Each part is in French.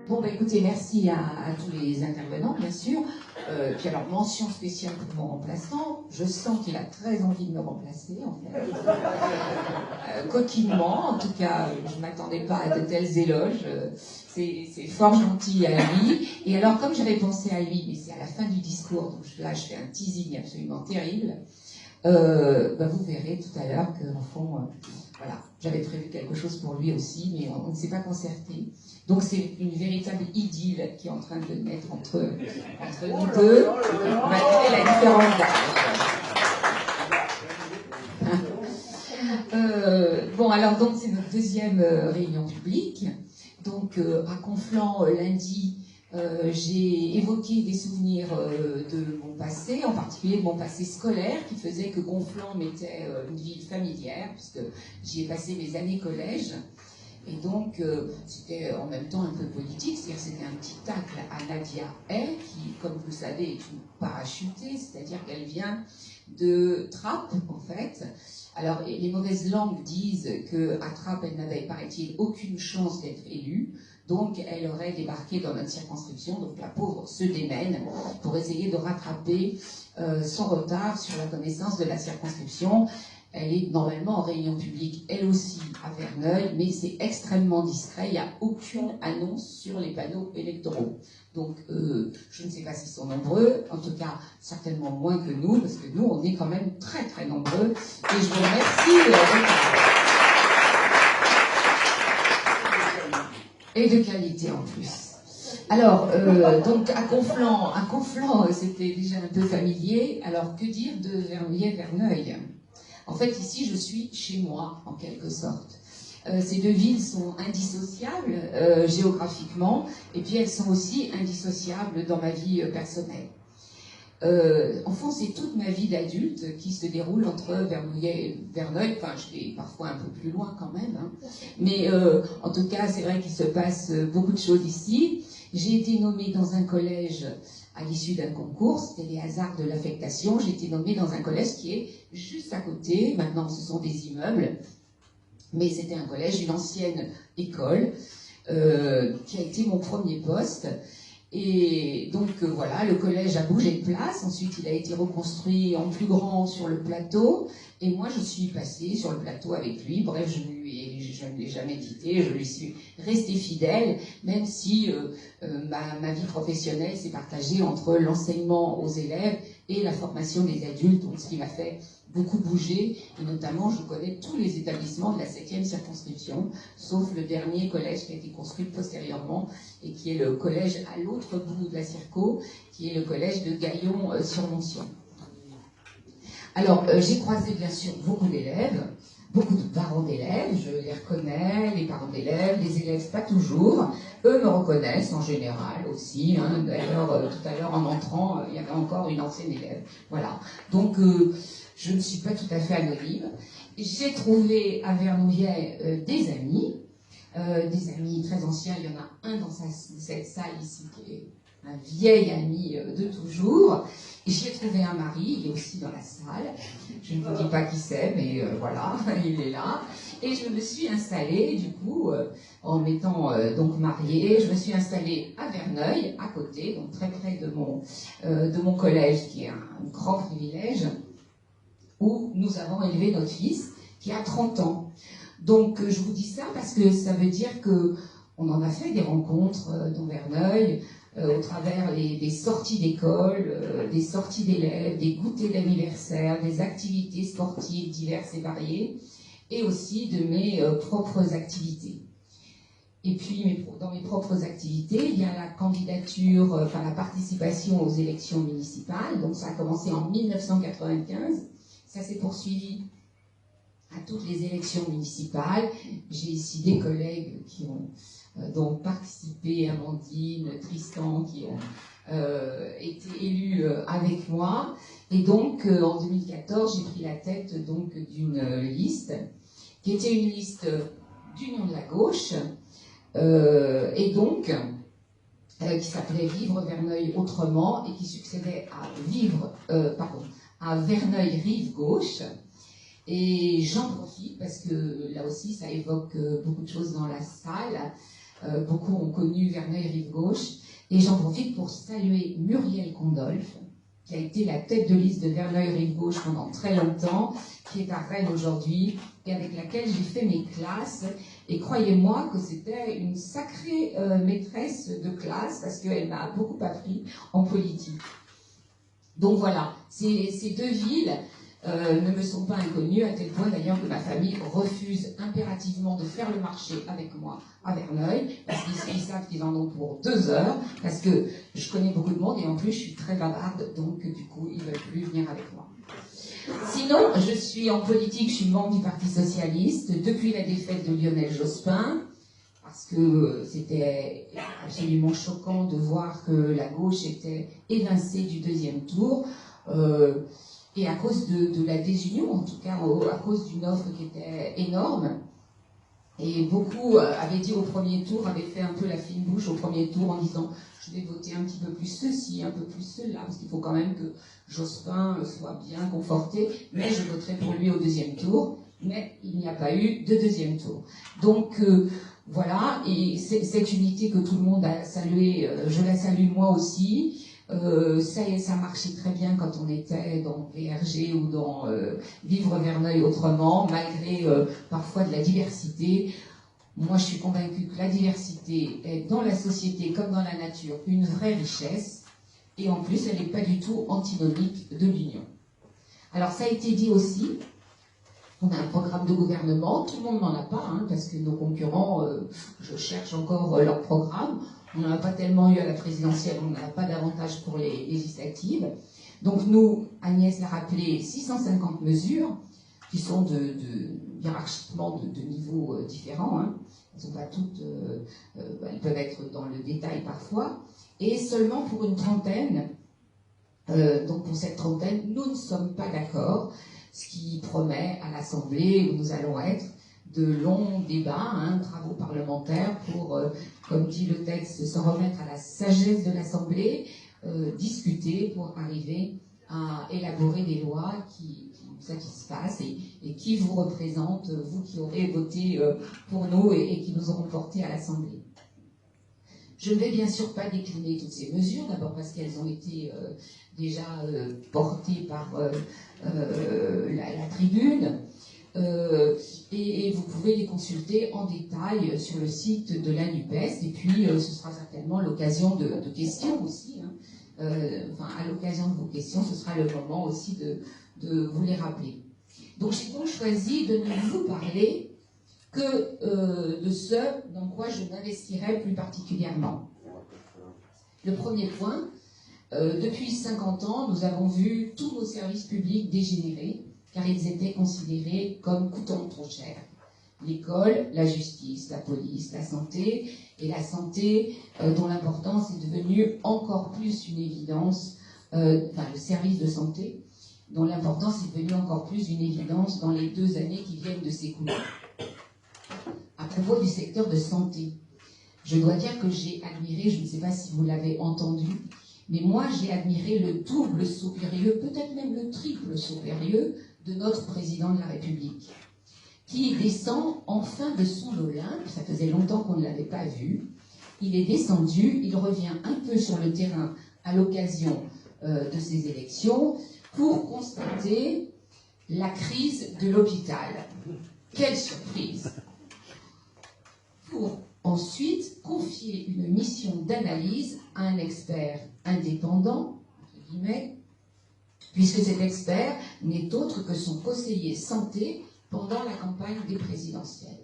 Bon, bah écoutez, merci à tous les intervenants, bien sûr. Puis alors, mention spéciale pour mon remplaçant. Je sens qu'il a très envie de me remplacer, en fait. Coquinement, en tout cas, je ne m'attendais pas à de tels éloges. C'est fort gentil à lui. Et alors, comme j'avais pensé à lui, mais c'est à la fin du discours, donc là, je fais un teasing absolument terrible, bah vous verrez tout à l'heure qu'en fond, voilà, j'avais prévu quelque chose pour lui aussi, mais on ne s'est pas concerté. Donc c'est une véritable idylle qui est en train de naître entre nous deux, malgré la différence d'âge. Bon, alors donc c'est notre deuxième réunion publique. Donc à Conflans, lundi, j'ai évoqué des souvenirs de mon passé, en particulier de mon passé scolaire, qui faisait que Conflans m'était une ville familière, puisque j'y ai passé mes années collège. Et donc, c'était en même temps un peu politique, c'est-à-dire c'était un petit tacle à Nadia Hay, qui, comme vous le savez, est une parachutée, c'est-à-dire qu'elle vient de Trappes, en fait. Alors, les mauvaises langues disent qu'à Trappes, elle n'avait, paraît-il, aucune chance d'être élue, donc elle aurait débarqué dans notre circonscription, donc la pauvre se démène pour essayer de rattraper son retard sur la connaissance de la circonscription. Elle est normalement en réunion publique, elle aussi, à Verneuil, mais c'est extrêmement discret. Il n'y a aucune annonce sur les panneaux électoraux. Donc, je ne sais pas s'ils sont nombreux, en tout cas, certainement moins que nous, parce que nous, on est quand même très, très nombreux. Et je vous remercie. Et de qualité en plus. Alors, donc, à Conflans, c'était déjà un peu familier. Alors, que dire de Verneuil-Verneuil ? En fait, ici, je suis chez moi, en quelque sorte. Ces deux villes sont indissociables géographiquement, et puis elles sont aussi indissociables dans ma vie personnelle. En fond, c'est toute ma vie d'adulte qui se déroule entre Verneuil, enfin, je vais parfois un peu plus loin quand même, hein. Mais en tout cas, c'est vrai qu'il se passe beaucoup de choses ici. J'ai été nommée dans un collège à l'issue d'un concours, c'était les hasards de l'affectation. J'ai été nommée dans un collège qui est juste à côté. Maintenant, ce sont des immeubles, mais c'était un collège, une ancienne école, qui a été mon premier poste. Et donc voilà, le collège a bougé de place. Ensuite, il a été reconstruit en plus grand sur le plateau. Et moi, je suis passée sur le plateau avec lui. Bref, je ne l'ai jamais quitté. Je lui suis restée fidèle, même si ma vie professionnelle s'est partagée entre l'enseignement aux élèves et la formation des adultes. Donc, ce qui m'a fait beaucoup bouger. Et notamment, je connais tous les établissements de la 7e circonscription, sauf le dernier collège qui a été construit postérieurement et qui est le collège à l'autre bout de la Circo, qui est le collège de Gaillon-sur-Montion. Alors, j'ai croisé bien sûr beaucoup d'élèves, beaucoup de parents d'élèves, je les reconnais, les parents d'élèves, les élèves pas toujours, eux me reconnaissent en général aussi, hein. D'ailleurs, tout à l'heure en entrant, il y avait encore une ancienne élève, voilà. Donc, je ne suis pas tout à fait anonyme. J'ai trouvé à Vernouillet des amis très anciens. Il y en a un dans cette salle ici qui est un vieil ami de toujours. Et j'ai trouvé un mari, il est aussi dans la salle. Je ne vous dis pas qui c'est, mais voilà, il est là. Et je me suis installée, du coup, en m'étant donc mariée, je me suis installée à Verneuil, à côté, donc très près de mon collège, qui est un grand privilège, où nous avons élevé notre fils, qui a 30 ans. Donc, je vous dis ça parce que ça veut dire qu'on en a fait des rencontres dans Verneuil, au travers des sorties d'école, des sorties d'élèves, des goûters d'anniversaire, des activités sportives diverses et variées, et aussi de mes propres activités. Et puis, dans mes propres activités, il y a la candidature, enfin la participation aux élections municipales. Donc, ça a commencé en 1995. Ça s'est poursuivi à toutes les élections municipales. J'ai ici des collègues qui ont donc participé, Amandine, Tristan, qui ont été élus avec moi. Et donc, en 2014, j'ai pris la tête donc d'une liste, qui était une liste d'Union de la gauche, et donc qui s'appelait Vivre Verneuil autrement, et qui succédait à à Verneuil Rive Gauche. Et j'en profite parce que là aussi, ça évoque beaucoup de choses dans la salle. Beaucoup ont connu Verneuil-Rive-Gauche. Et j'en profite pour saluer Muriel Condolphe, qui a été la tête de liste de Verneuil-Rive-Gauche pendant très longtemps, qui est à Rennes aujourd'hui, et avec laquelle j'ai fait mes classes. Et croyez-moi que c'était une sacrée maîtresse de classe, parce qu'elle m'a beaucoup appris en politique. Donc voilà, ces deux villes ne me sont pas inconnues, à tel point d'ailleurs que ma famille refuse impérativement de faire le marché avec moi à Verneuil, parce qu'ils savent qu'ils en ont pour 2 heures, parce que je connais beaucoup de monde et en plus je suis très bavarde, donc du coup ils ne veulent plus venir avec moi. Sinon, je suis en politique, je suis membre du Parti Socialiste depuis la défaite de Lionel Jospin, parce que c'était absolument choquant de voir que la gauche était évincée du 2e tour. Et à cause de la désunion, en tout cas à cause d'une offre qui était énorme. Et beaucoup avaient dit au premier tour, avaient fait un peu la fine bouche au premier tour en disant je vais voter un petit peu plus ceci, un peu plus cela, parce qu'il faut quand même que Jospin soit bien conforté, mais je voterai pour lui au 2e tour. Mais il n'y a pas eu de 2e tour. Donc voilà, et cette unité que tout le monde a saluée, je la salue moi aussi. Ça marchait très bien quand on était dans VRG ou dans Vivre Verneuil autrement, malgré parfois de la diversité. Moi, je suis convaincue que la diversité est dans la société comme dans la nature une vraie richesse, et en plus, elle n'est pas du tout antinomique de l'union. Alors, ça a été dit aussi, on a un programme de gouvernement, tout le monde n'en a pas, hein, parce que nos concurrents, je cherche encore leur programme. On n'en a pas tellement eu à la présidentielle, on n'en a pas davantage pour les législatives. Donc nous, Agnès l'a rappelé, 650 mesures qui sont hiérarchiquement de niveaux différents. Hein. Elles sont pas toutes, elles peuvent être dans le détail parfois. Et seulement pour une trentaine, donc pour cette trentaine, nous ne sommes pas d'accord, ce qui promet à l'Assemblée où nous allons être de longs débats, hein, travaux parlementaires pour, comme dit le texte, s'en remettre à la sagesse de l'Assemblée, discuter pour arriver à élaborer des lois qui nous satisfassent et qui vous représentent, vous qui aurez voté pour nous et qui nous auront portés à l'Assemblée. Je ne vais bien sûr pas décliner toutes ces mesures, d'abord parce qu'elles ont été déjà portées par la tribune, et vous pouvez les consulter en détail sur le site de la NUPES, et puis ce sera certainement l'occasion de questions aussi. Hein. À l'occasion de vos questions, ce sera le moment aussi de vous les rappeler. Donc j'ai donc choisi de ne vous parler que de ce dans quoi je m'investirai plus particulièrement. Le premier point, depuis 50 ans, nous avons vu tous nos services publics dégénérer, car ils étaient considérés comme coûtant trop cher. L'école, la justice, la police, la santé, et la santé dont l'importance est devenue encore plus une évidence, le service de santé, dont l'importance est devenue encore plus une évidence dans les 2 années qui viennent de s'écouler. À propos du secteur de santé, je dois dire que j'ai admiré, je ne sais pas si vous l'avez entendu, mais moi j'ai admiré le double saut périlleux, peut-être même le triple saut périlleux de notre président de la République, qui descend enfin de son Olympe, ça faisait longtemps qu'on ne l'avait pas vu, il est descendu, il revient un peu sur le terrain à l'occasion de ces élections pour constater la crise de l'hôpital. Quelle surprise! Pour ensuite confier une mission d'analyse à un expert indépendant, entre guillemets, puisque cet expert n'est autre que son conseiller santé pendant la campagne des présidentielles.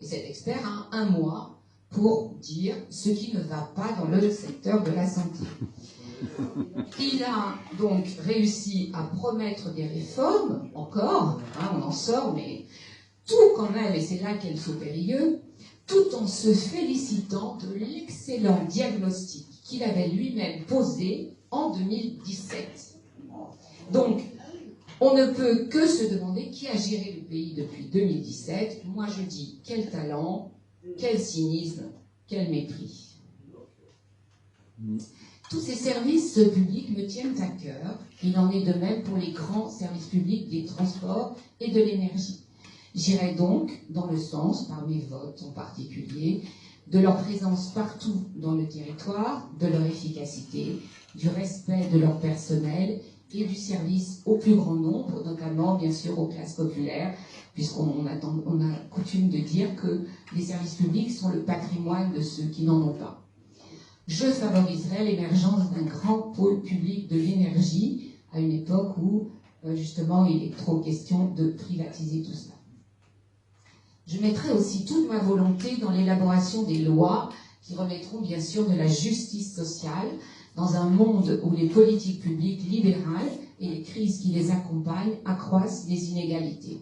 Et cet expert a 1 mois pour dire ce qui ne va pas dans le secteur de la santé. Il a donc réussi à promettre des réformes, encore, hein, on en sort, mais tout quand même, et c'est là qu'est le saut périlleux, tout en se félicitant de l'excellent diagnostic qu'il avait lui-même posé en 2017. Donc, on ne peut que se demander qui a géré le pays depuis 2017. Moi, je dis quel talent, quel cynisme, quel mépris. Tous ces services publics me tiennent à cœur. Il en est de même pour les grands services publics des transports et de l'énergie. J'irai donc dans le sens, par mes votes en particulier, de leur présence partout dans le territoire, de leur efficacité, du respect de leur personnel et du service au plus grand nombre, notamment bien sûr aux classes populaires, puisqu'on a coutume de dire que les services publics sont le patrimoine de ceux qui n'en ont pas. Je favoriserai l'émergence d'un grand pôle public de l'énergie à une époque où, justement, il est trop question de privatiser tout cela. Je mettrai aussi toute ma volonté dans l'élaboration des lois qui remettront bien sûr de la justice sociale dans un monde où les politiques publiques libérales et les crises qui les accompagnent accroissent les inégalités.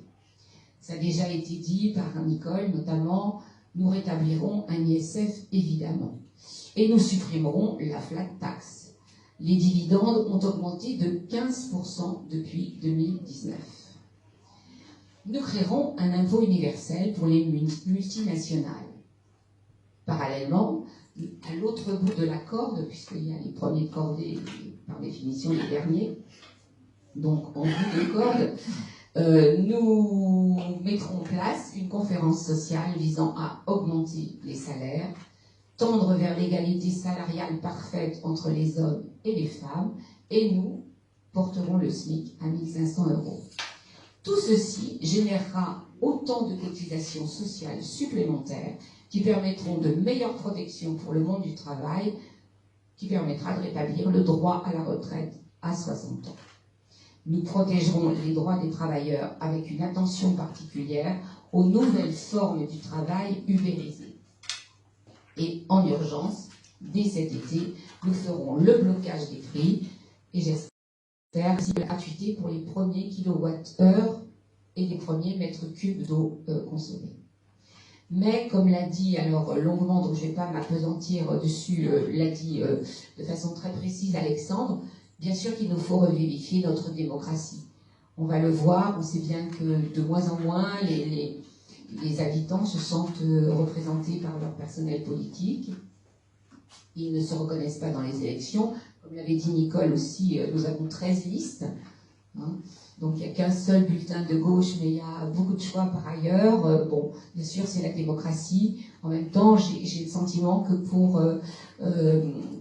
Ça a déjà été dit par Nicole, notamment, nous rétablirons un ISF évidemment. Et nous supprimerons la flat tax. Les dividendes ont augmenté de 15% depuis 2019. Nous créerons un impôt universel pour les multinationales. Parallèlement, à l'autre bout de la corde, puisqu'il y a les premiers de cordée, par définition les derniers, donc en bout de corde, nous mettrons en place une conférence sociale visant à augmenter les salaires, tendre vers l'égalité salariale parfaite entre les hommes et les femmes, et nous porterons le SMIC à 1 500 €. Tout ceci générera autant de cotisations sociales supplémentaires qui permettront de meilleures protections pour le monde du travail, qui permettra de rétablir le droit à la retraite à 60 ans. Nous protégerons les droits des travailleurs avec une attention particulière aux nouvelles formes du travail ubérisé. Et en urgence, dès cet été, nous ferons le blocage des prix et j'espère la gratuité pour les premiers kilowattheures et les premiers mètres cubes d'eau consommée. Mais, comme l'a dit alors longuement, donc je ne vais pas m'appesantir dessus, l'a dit de façon très précise Alexandre, bien sûr qu'il nous faut revivifier notre démocratie. On va le voir, on sait bien que de moins en moins les habitants se sentent représentés par leur personnel politique. Ils ne se reconnaissent pas dans les élections. Comme l'avait dit Nicole aussi, nous avons 13 listes. Hein. Donc il n'y a qu'un seul bulletin de gauche, mais il y a beaucoup de choix par ailleurs. Bon, bien sûr, c'est la démocratie. En même temps, j'ai le sentiment que pour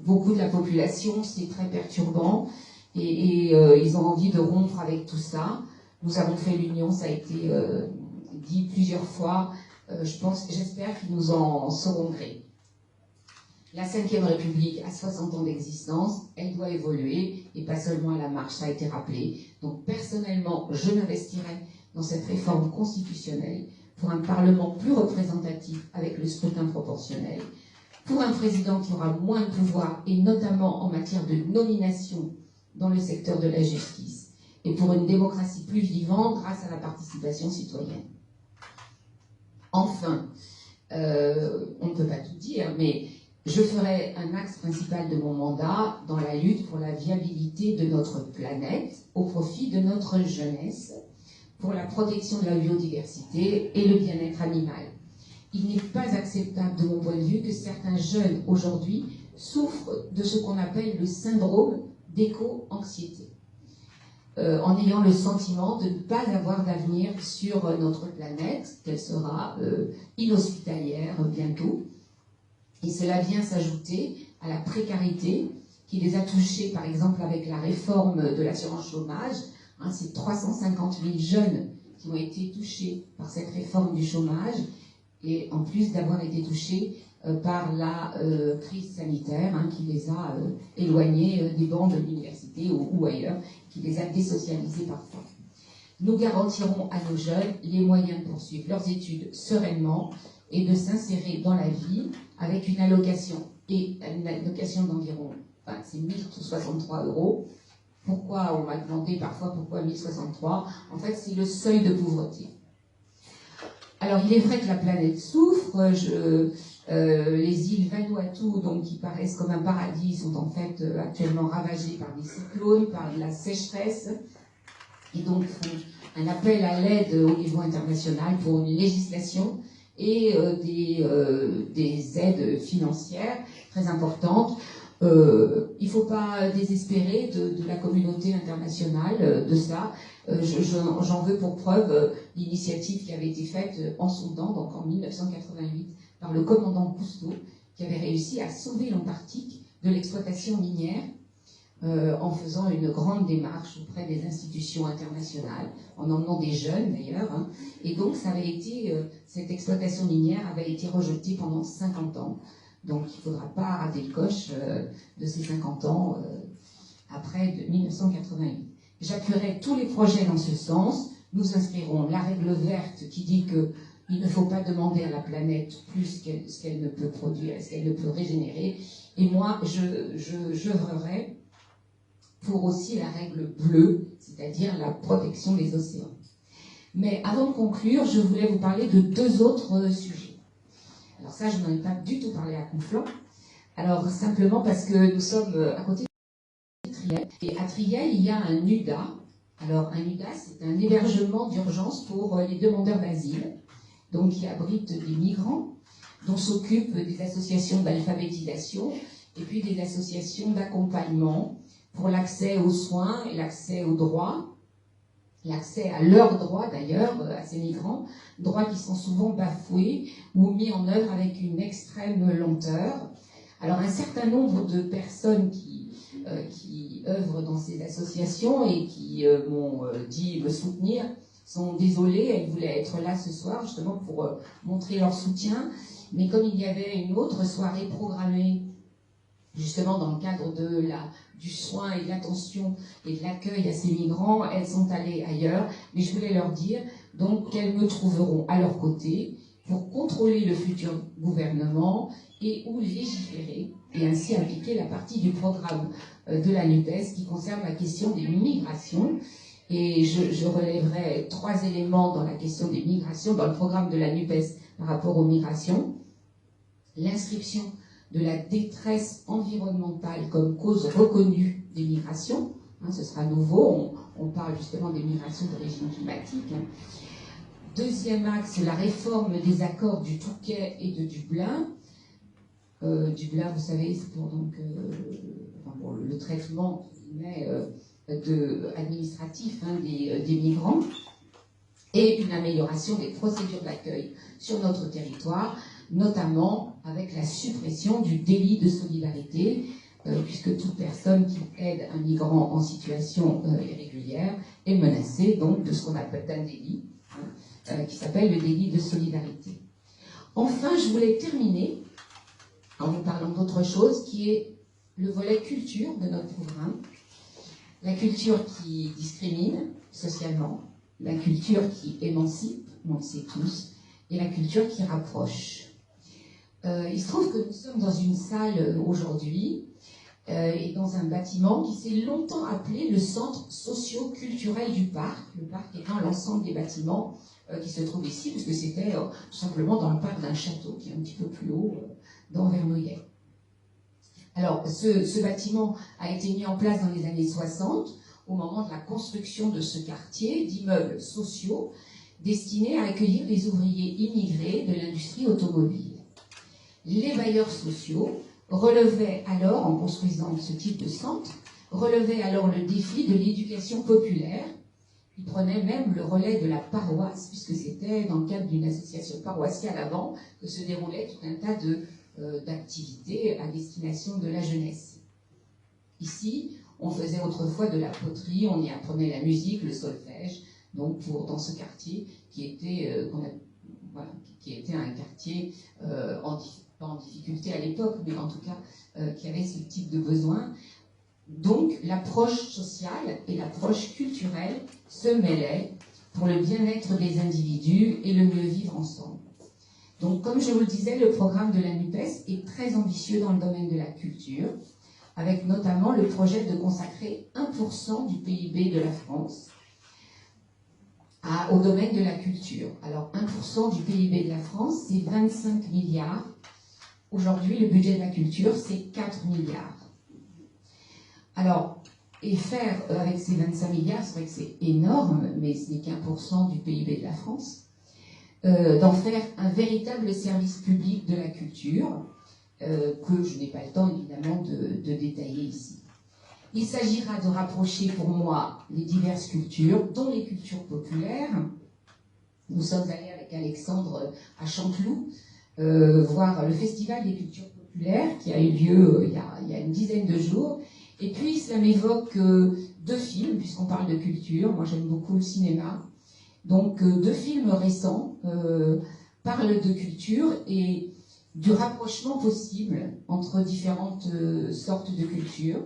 beaucoup de la population, c'est très perturbant. Et ils ont envie de rompre avec tout ça. Nous avons fait l'union, ça a été dit plusieurs fois. J'espère qu'ils nous en sauront gré. La Ve République a 60 ans d'existence, elle doit évoluer, et pas seulement à la marche, ça a été rappelé. Donc personnellement, je m'investirai dans cette réforme constitutionnelle pour un Parlement plus représentatif avec le scrutin proportionnel, pour un président qui aura moins de pouvoir, et notamment en matière de nomination dans le secteur de la justice, et pour une démocratie plus vivante grâce à la participation citoyenne. Enfin, on ne peut pas tout dire, mais je ferai un axe principal de mon mandat dans la lutte pour la viabilité de notre planète au profit de notre jeunesse, pour la protection de la biodiversité et le bien-être animal. Il n'est pas acceptable de mon point de vue que certains jeunes aujourd'hui souffrent de ce qu'on appelle le syndrome d'éco-anxiété, en ayant le sentiment de ne pas avoir d'avenir sur notre planète, qu'elle sera inhospitalière bientôt. Et cela vient s'ajouter à la précarité qui les a touchés, par exemple, avec la réforme de l'assurance chômage. Hein, c'est 350 000 jeunes qui ont été touchés par cette réforme du chômage, et en plus d'avoir été touchés par la crise sanitaire, hein, qui les a éloignés des bancs de l'université ou ailleurs, qui les a désocialisés parfois. Nous garantirons à nos jeunes les moyens de poursuivre leurs études sereinement et de s'insérer dans la vie avec une allocation d'environ, c'est 1 063 €. Pourquoi on m'a demandé parfois pourquoi 1063 €? En fait, c'est le seuil de pauvreté. Alors, il est vrai que la planète souffre. Les îles Vanuatu, donc, qui paraissent comme un paradis, sont en fait actuellement ravagées par des cyclones, par de la sécheresse, et donc font un appel à l'aide au niveau international pour une législation et des aides financières très importantes. Il ne faut pas désespérer de la communauté internationale de ça. J'en veux pour preuve l'initiative qui avait été faite en Soudan, donc en 1988, par le commandant Cousteau, qui avait réussi à sauver l'Antarctique de l'exploitation minière en faisant une grande démarche auprès des institutions internationales, en emmenant des jeunes d'ailleurs. Hein. Et donc cette exploitation minière avait été rejetée pendant 50 ans. Donc il ne faudra pas rater le coche de ces 50 ans après 1988. J'appuierai tous les projets dans ce sens. Nous inscrirons la règle verte qui dit qu'il ne faut pas demander à la planète plus ce qu'elle ne peut produire, ce qu'elle ne peut régénérer. Et moi, j'œuvrerai pour aussi la règle bleue, c'est-à-dire la protection des océans. Mais avant de conclure, je voulais vous parler de 2 autres sujets. Alors ça, je n'en ai pas du tout parlé à Conflans. Alors simplement parce que nous sommes à côté de Triel. Et à Triel, il y a un UDA. Alors un UDA, c'est un hébergement d'urgence pour les demandeurs d'asile, donc qui abrite des migrants, dont s'occupent des associations d'alphabétisation et puis des associations d'accompagnement pour l'accès aux soins et l'accès aux droits, l'accès à leurs droits d'ailleurs, à ces migrants, droits qui sont souvent bafoués ou mis en œuvre avec une extrême lenteur. Alors un certain nombre de personnes qui œuvrent dans ces associations et qui m'ont dit me soutenir sont désolées, elles voulaient être là ce soir justement pour montrer leur soutien, mais comme il y avait une autre soirée programmée justement dans le cadre du soin et de l'attention et de l'accueil à ces migrants, elles sont allées ailleurs, mais je voulais leur dire donc qu'elles me trouveront à leur côté pour contrôler le futur gouvernement et ou légiférer et ainsi appliquer la partie du programme de la NUPES qui concerne la question des migrations. Et je relèverai 3 éléments dans la question des migrations, dans le programme de la NUPES par rapport aux migrations. L'inscription de la détresse environnementale comme cause reconnue des migrations. Hein, ce sera nouveau, on parle justement des migrations d'origine climatique. Hein. 2e axe, la réforme des accords du Touquet et de Dublin. Dublin, vous savez, c'est pour donc, le traitement administratif hein, des migrants et une amélioration des procédures d'accueil sur notre territoire, notamment avec la suppression du délit de solidarité, puisque toute personne qui aide un migrant en situation irrégulière est menacée donc de ce qu'on appelle un délit, qui s'appelle le délit de solidarité. Enfin, je voulais terminer en vous parlant d'autre chose, qui est le volet culture de notre programme. La culture qui discrimine socialement, la culture qui émancipe, on le sait tous, et la culture qui rapproche. Il se trouve que nous sommes dans une salle aujourd'hui et dans un bâtiment qui s'est longtemps appelé le centre socio-culturel du parc, le parc étant l'ensemble des bâtiments qui se trouvent ici, puisque c'était tout simplement dans le parc d'un château qui est un petit peu plus haut dans Vernouillet. Alors, ce bâtiment a été mis en place dans les années 60, au moment de la construction de ce quartier d'immeubles sociaux destinés à accueillir les ouvriers immigrés de l'industrie automobile. Les bailleurs sociaux relevaient alors, en construisant ce type de centre, relevaient alors le défi de l'éducation populaire. Ils prenaient même le relais de la paroisse, puisque c'était dans le cadre d'une association paroissiale avant que se déroulait tout un tas d'activités à destination de la jeunesse. Ici, on faisait autrefois de la poterie, on y apprenait la musique, le solfège, donc dans ce quartier qui était un quartier pas en difficulté à l'époque, mais en tout cas qui avait ce type de besoin. Donc l'approche sociale et l'approche culturelle se mêlaient pour le bien-être des individus et le mieux vivre ensemble. Donc comme je vous le disais, le programme de la NUPES est très ambitieux dans le domaine de la culture, avec notamment le projet de consacrer 1% du PIB de la France au domaine de la culture. Alors 1% du PIB de la France, c'est 25 milliards. Aujourd'hui, le budget de la culture, c'est 4 milliards. Alors, et faire avec ces 25 milliards, c'est vrai que c'est énorme, mais ce n'est qu'1% du PIB de la France, d'en faire un véritable service public de la culture, que je n'ai pas le temps évidemment de détailler ici. Il s'agira de rapprocher pour moi les diverses cultures, dont les cultures populaires. Nous sommes allés avec Alexandre à Chanteloup voir le Festival des cultures populaires qui a eu lieu il y a une dizaine de jours. Et puis cela m'évoque deux films, puisqu'on parle de culture. Moi j'aime beaucoup le cinéma. Donc deux films récents parlent de culture et du rapprochement possible entre différentes sortes de cultures.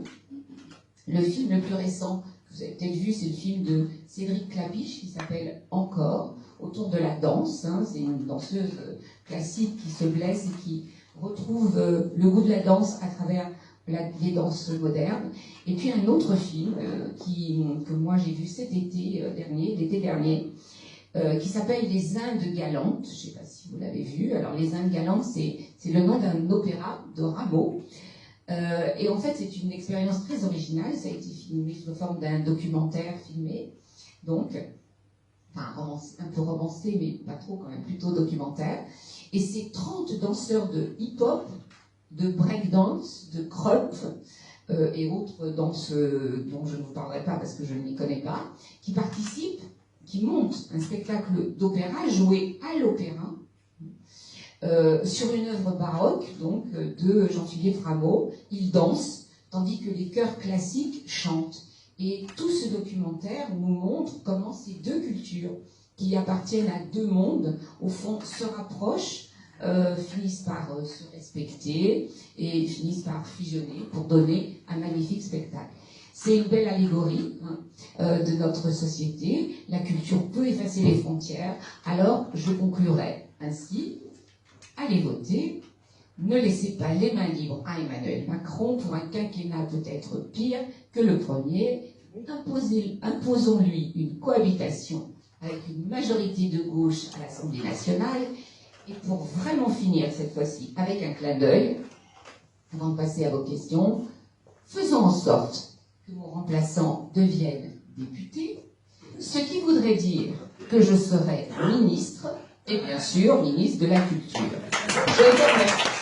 Le film le plus récent, que vous avez peut-être vu, c'est le film de Cédric Klapisch qui s'appelle Encore, autour de la danse. Hein. C'est une danseuse classique qui se blesse et qui retrouve le goût de la danse à travers les danses modernes. Et puis un autre film que moi j'ai vu l'été dernier, qui s'appelle Les Indes galantes. Je ne sais pas si vous l'avez vu. Alors Les Indes galantes, c'est le nom d'un opéra de Rameau. Et en fait, c'est une expérience très originale. Ça a été filmé sous forme d'un documentaire filmé, donc, enfin, un peu romancé, mais pas trop quand même, plutôt documentaire. Et c'est 30 danseurs de hip-hop, de breakdance, de crump et autres danses dont je ne vous parlerai pas parce que je ne m'y connais pas, qui participent, qui montent un spectacle d'opéra joué à l'opéra, sur une œuvre baroque, donc, de Jean-Philippe Rameau. Il danse, tandis que les chœurs classiques chantent. Et tout ce documentaire nous montre comment ces deux cultures, qui appartiennent à deux mondes, au fond, se rapprochent, finissent par se respecter et finissent par fusionner pour donner un magnifique spectacle. C'est une belle allégorie de notre société. La culture peut effacer les frontières. Alors, je conclurai ainsi. Allez voter, ne laissez pas les mains libres à Emmanuel Macron pour un quinquennat peut-être pire que le premier. Imposons-lui une cohabitation avec une majorité de gauche à l'Assemblée nationale. Et pour vraiment finir cette fois-ci avec un clin d'œil, avant de passer à vos questions, faisons en sorte que mon remplaçant devienne député, ce qui voudrait dire que je serai ministre, et bien sûr, ministre de la Culture. Je vous remercie.